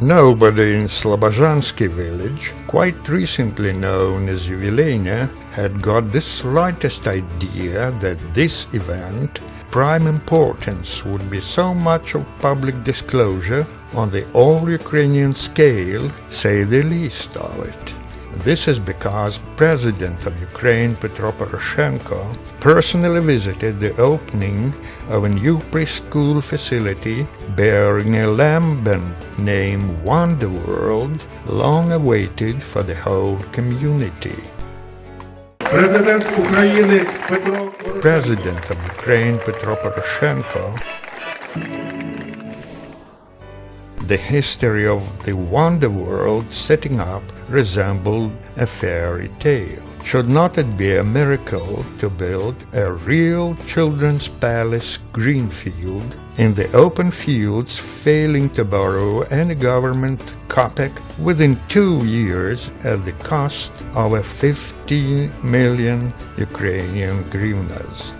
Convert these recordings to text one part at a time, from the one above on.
Nobody in Slobozhanske village, quite recently known as Yuvileynya, had got the slightest idea that this event, prime importance, would be so much of public disclosure on the all-Ukrainian scale, say the least of it. This is because President of Ukraine Petro Poroshenko personally visited the opening of a new preschool facility bearing a lambent name Wonder World, long awaited for the whole community. President of Ukraine Petro Poroshenko. The history of the Wonder World setting up resembled a fairy tale. Should not it be a miracle to build a real children's palace greenfield in the open fields, failing to borrow any government kopeck within 2 years at the cost of a 50 million Ukrainian hryvnias?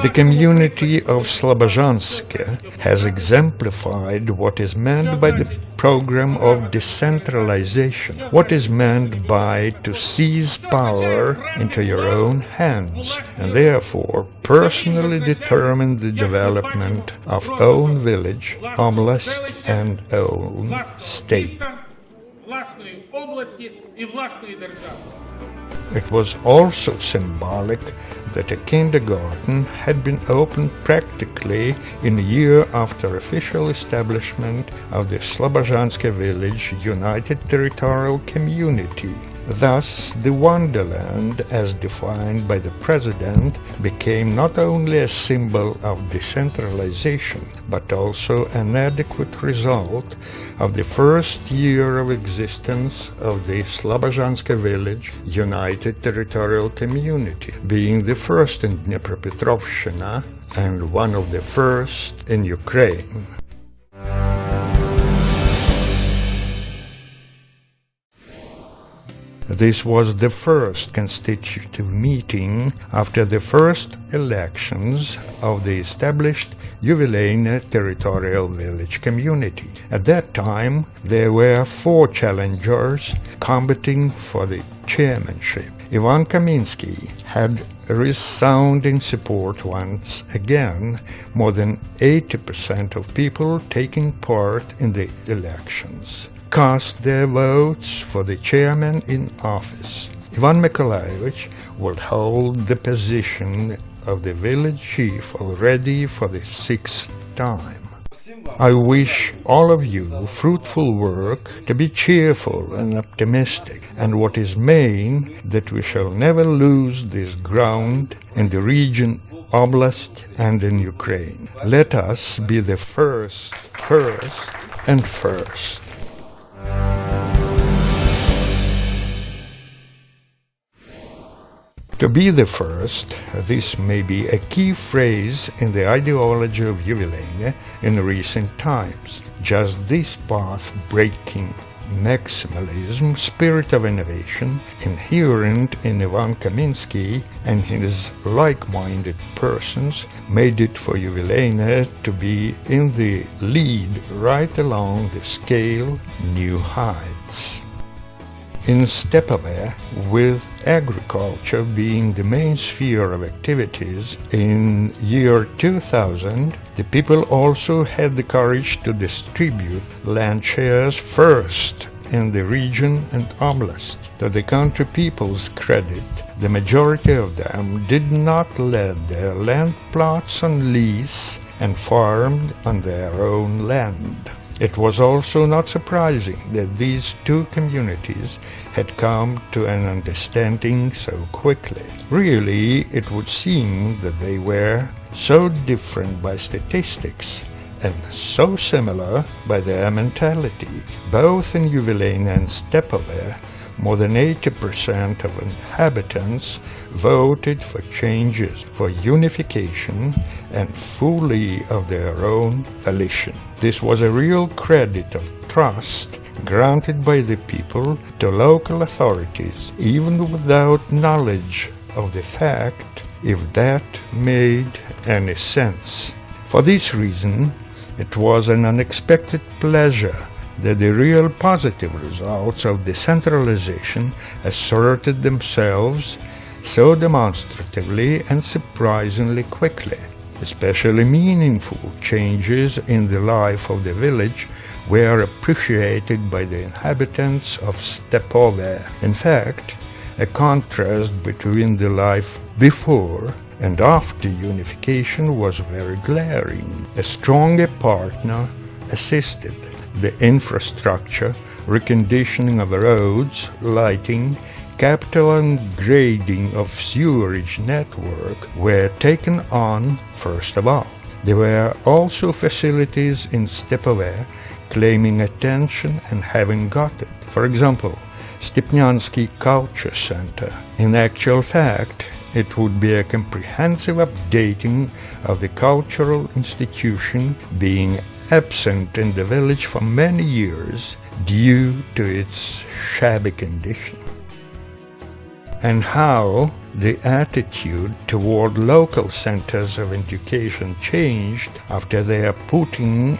The community of Slobozhanske has exemplified what is meant by the program of decentralization, what is meant by to seize power into your own hands, and therefore personally determine the development of own village, oblast, and own state. It was also symbolic that a kindergarten had been opened practically in a year after official establishment of the Slobozhanske village United Territorial Community. Thus, the Wonderland, as defined by the President, became not only a symbol of decentralization, but also an adequate result of the first year of existence of the Slobozhanske village United Territorial Community, being the first in Dnipropetrovщina and one of the first in Ukraine. This was the first constitutive meeting after the first elections of the established Yuvileynya Territorial Village Community. At that time, there were 4 challengers competing for the chairmanship. Ivan Kaminsky had resounding support once again, more than 80% of people taking part in the elections cast their votes for the chairman in office. Ivan Mykolaievich will hold the position of the village chief already for the 6th time. I wish all of you fruitful work, to be cheerful and optimistic, and what is main, that we shall never lose this ground in the region, oblast, and in Ukraine. Let us be the first. To be the first, this may be a key phrase in the ideology of Yuvileynya in recent times. Just this path-breaking maximalism, spirit of innovation, inherent in Ivan Kaminsky and his like-minded persons, made it for Yuvileynya to be in the lead right along the scale new heights. In Stepove, with agriculture being the main sphere of activities, in year 2000, the people also had the courage to distribute land shares first in the region and oblast. To the country people's credit, the majority of them did not let their land plots on lease and farmed on their own land. It was also not surprising that these 2 communities had come to an understanding so quickly. Really, it would seem that they were so different by statistics and so similar by their mentality. Both in Yuvileynya and Stepove, more than 80% of inhabitants voted for changes, for unification, and fully of their own volition. This was a real credit of trust granted by the people to local authorities, even without knowledge of the fact, if that made any sense. For this reason, it was an unexpected pleasure that the real positive results of decentralization asserted themselves so demonstratively and surprisingly quickly. Especially meaningful changes in the life of the village were appreciated by the inhabitants of Stepove. In fact, a contrast between the life before and after unification was very glaring. A stronger partner assisted. The infrastructure, reconditioning of roads, lighting, capital and grading of sewerage network were taken on first of all. There were also facilities in Stepove claiming attention and having got it. For example, Slobozhanske Culture Center. In actual fact, it would be a comprehensive updating of the cultural institution being absent in the village for many years due to its shabby condition. And how the attitude toward local centers of education changed after their putting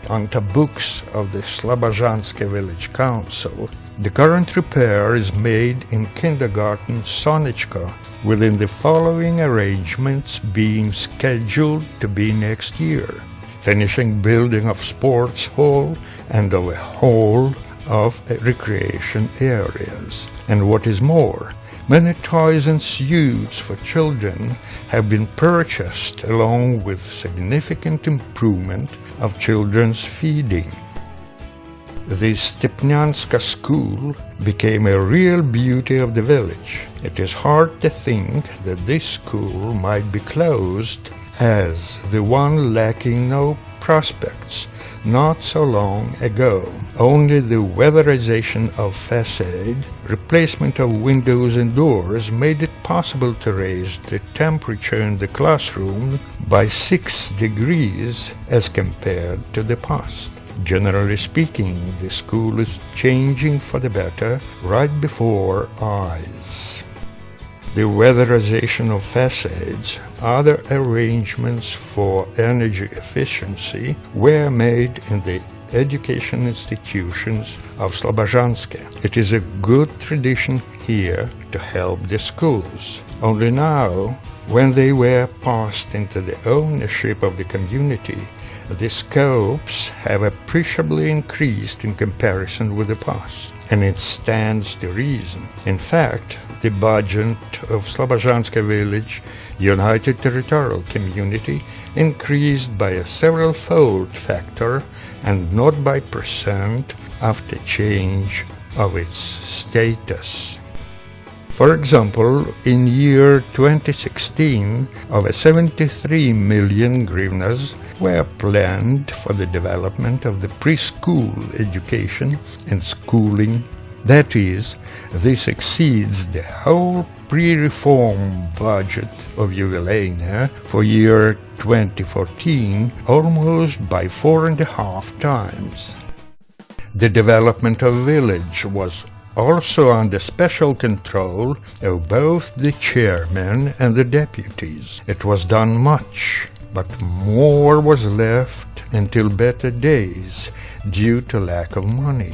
onto books of the Slobozhanske Village Council. The current repair is made in kindergarten Sonichka, within the following arrangements being scheduled to be next year: finishing building of sports hall and of a hall of recreation areas. And what is more, many toys and suits for children have been purchased along with significant improvement of children's feeding. The Stepnyanska school became a real beauty of the village. It is hard to think that this school might be closed as the one lacking no prospects not so long ago. Only the weatherization of facade, replacement of windows and doors made it possible to raise the temperature in the classroom by 6 degrees as compared to the past. Generally speaking, the school is changing for the better right before our eyes. The weatherization of facades, other arrangements for energy efficiency were made in the education institutions of Slobozhanske. It is a good tradition here to help the schools. Only now, when they were passed into the ownership of the community, the scopes have appreciably increased in comparison with the past, and it stands to reason. In fact, the budget of Slobozhanske village united territorial community increased by a several-fold factor and not by percent after change of its status. For example, in year 2016, over 73 million hryvnias were planned for the development of the preschool education and schooling. That is, this exceeds the whole pre-reform budget of Jubileena for year 2014 almost by 4.5 times. The development of village was also under special control of both the chairman and the deputies. It was done much, but more was left until better days due to lack of money.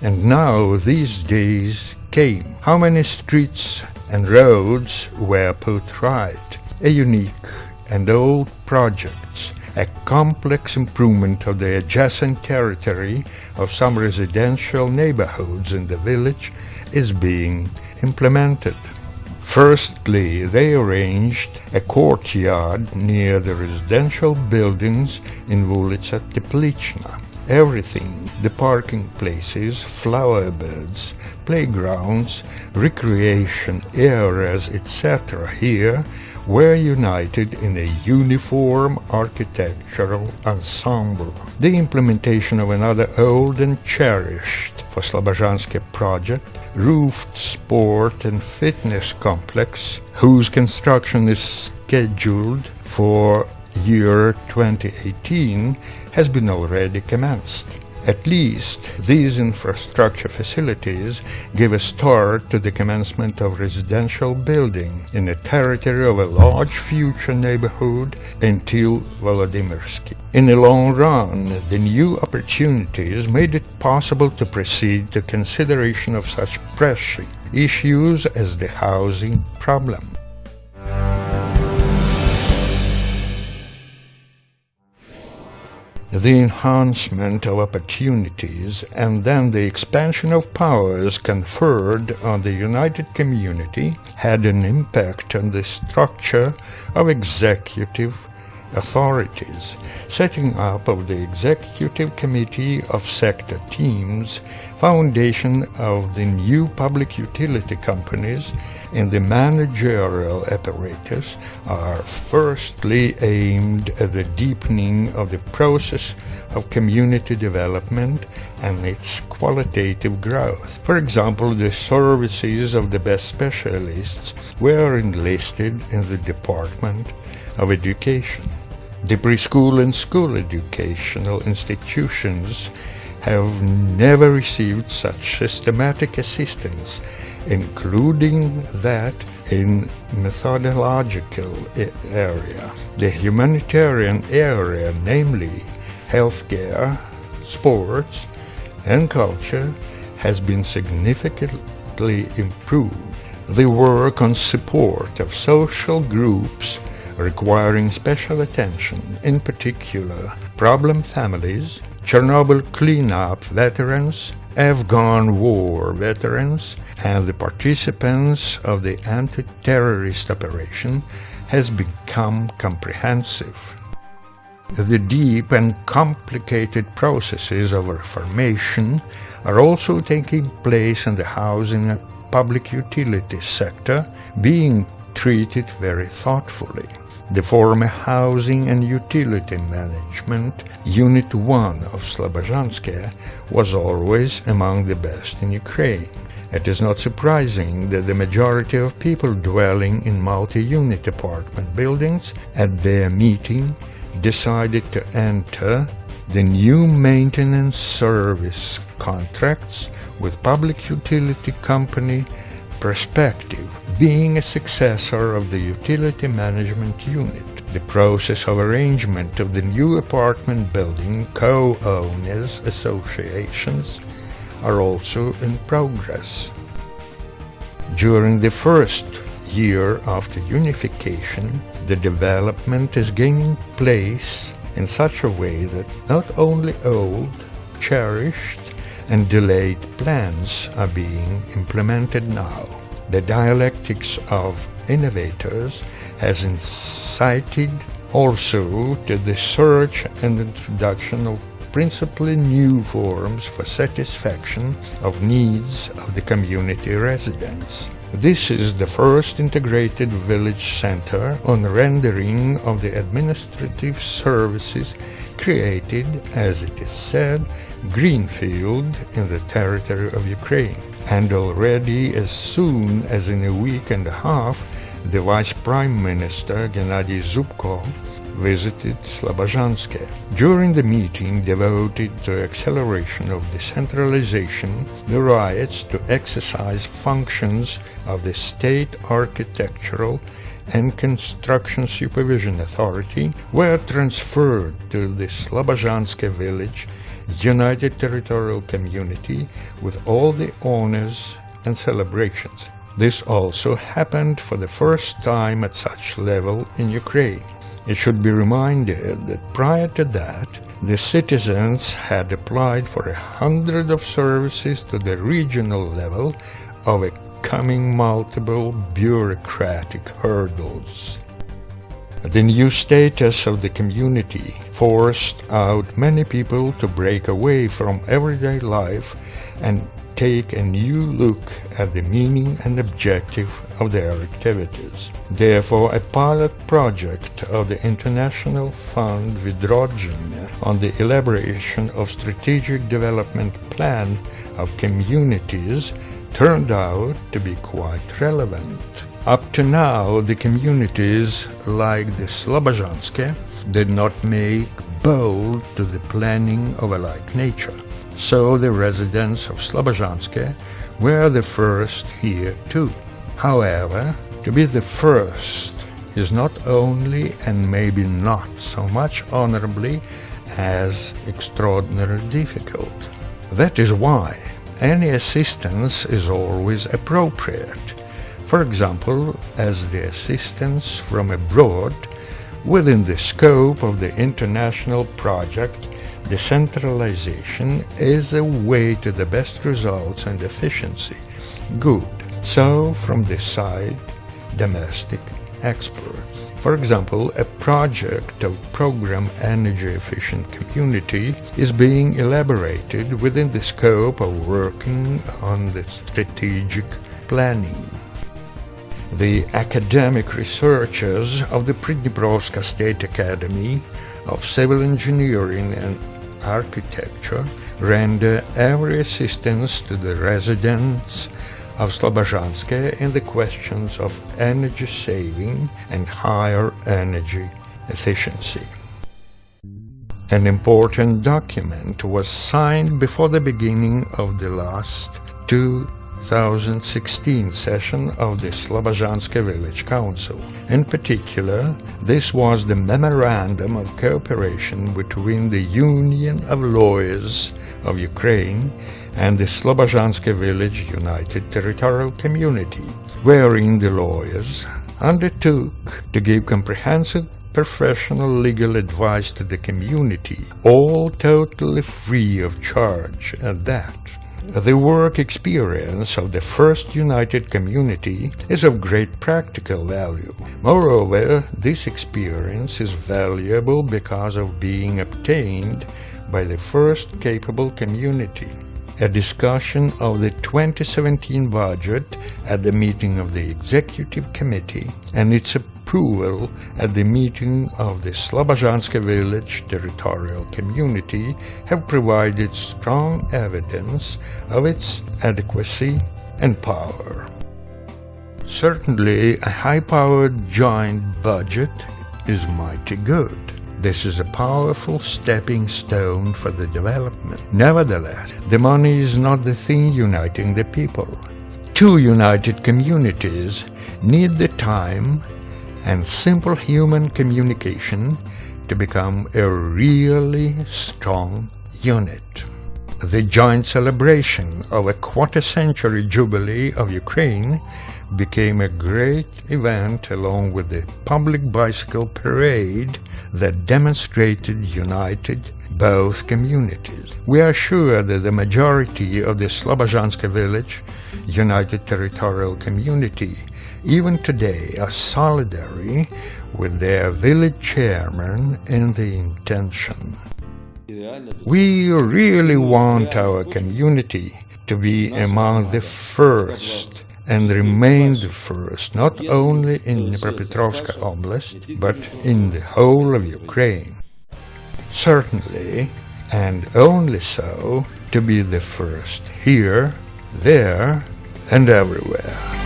And now these days came. How many streets and roads were put right? A unique and old projects, a complex improvement of the adjacent territory of some residential neighborhoods in the village is being implemented. Firstly, they arranged a courtyard near the residential buildings in Ulica Teplichna. Everything, the parking places, flower beds, playgrounds, recreation areas, etc. here were united in a uniform architectural ensemble. The implementation of another old and cherished for Slobozhanske project, roofed sport and fitness complex, whose construction is scheduled for year 2018, has been already commenced. At least these infrastructure facilities give a start to the commencement of residential building in the territory of a large future neighborhood until Volodymyrsky. In the long run, the new opportunities made it possible to proceed to consideration of such pressing issues as the housing problem. The enhancement of opportunities and then the expansion of powers conferred on the united community had an impact on the structure of executive authorities. Setting up of the executive committee of sector teams, foundation of the new public utility companies, and the managerial apparatus are firstly aimed at the deepening of the process of community development and its qualitative growth. For example, the services of the best specialists were enlisted in the Department of Education. The preschool and school educational institutions have never received such systematic assistance, including that in methodological area. The humanitarian area, namely healthcare, sports, and culture, has been significantly improved. The work on support of social groups requiring special attention, in particular problem families, Chernobyl cleanup veterans, Afghan war veterans, and the participants of the anti-terrorist operation, has become comprehensive. The deep and complicated processes of reformation are also taking place in the housing and public utility sector, being treated very thoughtfully. The former Housing and Utility Management Unit 1 of Slobozhanske was always among the best in Ukraine. It is not surprising that the majority of people dwelling in multi-unit apartment buildings at their meeting decided to enter the new maintenance service contracts with public utility company Perspective, being a successor of the Utility Management Unit. The process of arrangement of the new apartment building co-owners associations are also in progress. During the first year after unification, the development is gaining place in such a way that not only old, cherished, and delayed plans are being implemented now. The dialectics of innovators has incited also to the search and introduction of principally new forms for satisfaction of needs of the community residents. This is the first integrated village center on rendering of the administrative services created, as it is said, greenfield in the territory of Ukraine. And already as soon as in a week and a half, the Vice Prime Minister Gennady Zubko visited Slobozhanske. During the meeting devoted to acceleration of decentralization, the rights to exercise functions of the State Architectural and Construction Supervision Authority were transferred to the Slobozhanske village United Territorial Community with all the honors and celebrations. This also happened for the first time at such level in Ukraine. It should be reminded that prior to that, the citizens had applied for 100 of services to the regional level, overcoming multiple bureaucratic hurdles. The new status of the community forced out many people to break away from everyday life and take a new look at the meaning and objective of their activities. Therefore, a pilot project of the International Fund Vidrodzhenia on the elaboration of strategic development plan of communities turned out to be quite relevant. Up to now, the communities like the Slobozhanske did not make bold to the planning of a like nature. so the residents of Slobozhanske were the first here too. However, to be the first is not only and maybe not so much honorably as extraordinarily difficult. That is why any assistance is always appropriate. For example, as the assistance from abroad within the scope of the international project, decentralization is a way to the best results and efficiency. Good. So, from this side, domestic experts. For example, a project of program energy-efficient community is being elaborated within the scope of working on the strategic planning. The academic researchers of the Pridniprovska State Academy of Civil Engineering and Architecture render every assistance to the residents of Slobozhanske in the questions of energy saving and higher energy efficiency. An important document was signed before the beginning of the last 2016 session of the Slobozhanske Village Council. In particular, this was the Memorandum of Cooperation between the Union of Lawyers of Ukraine and the Slobozhanske Village United Territorial Community, wherein the lawyers undertook to give comprehensive professional legal advice to the community, all totally free of charge at that. The work experience of the first united community is of great practical value. Moreover, this experience is valuable because of being obtained by the first capable community. A discussion of the 2017 budget at the meeting of the Executive Committee and its approval at the meeting of the Slobozhanske Village Territorial Community have provided strong evidence of its adequacy and power. Certainly, a high-powered joint budget is mighty good. This is a powerful stepping stone for the development. Nevertheless, the money is not the thing uniting the people. Two united communities need the time and simple human communication to become a really strong unit. The joint celebration of a quarter-century jubilee of Ukraine became a great event along with the public bicycle parade that demonstrated united both communities. We are sure that the majority of the Slobozhanske Village United Territorial Community even today are solidary with their village chairman in the intention. We really want our community to be among the first and remain the first, not only in Dnipropetrovsk Oblast, but in the whole of Ukraine. Certainly, and only so, to be the first here, there, and everywhere.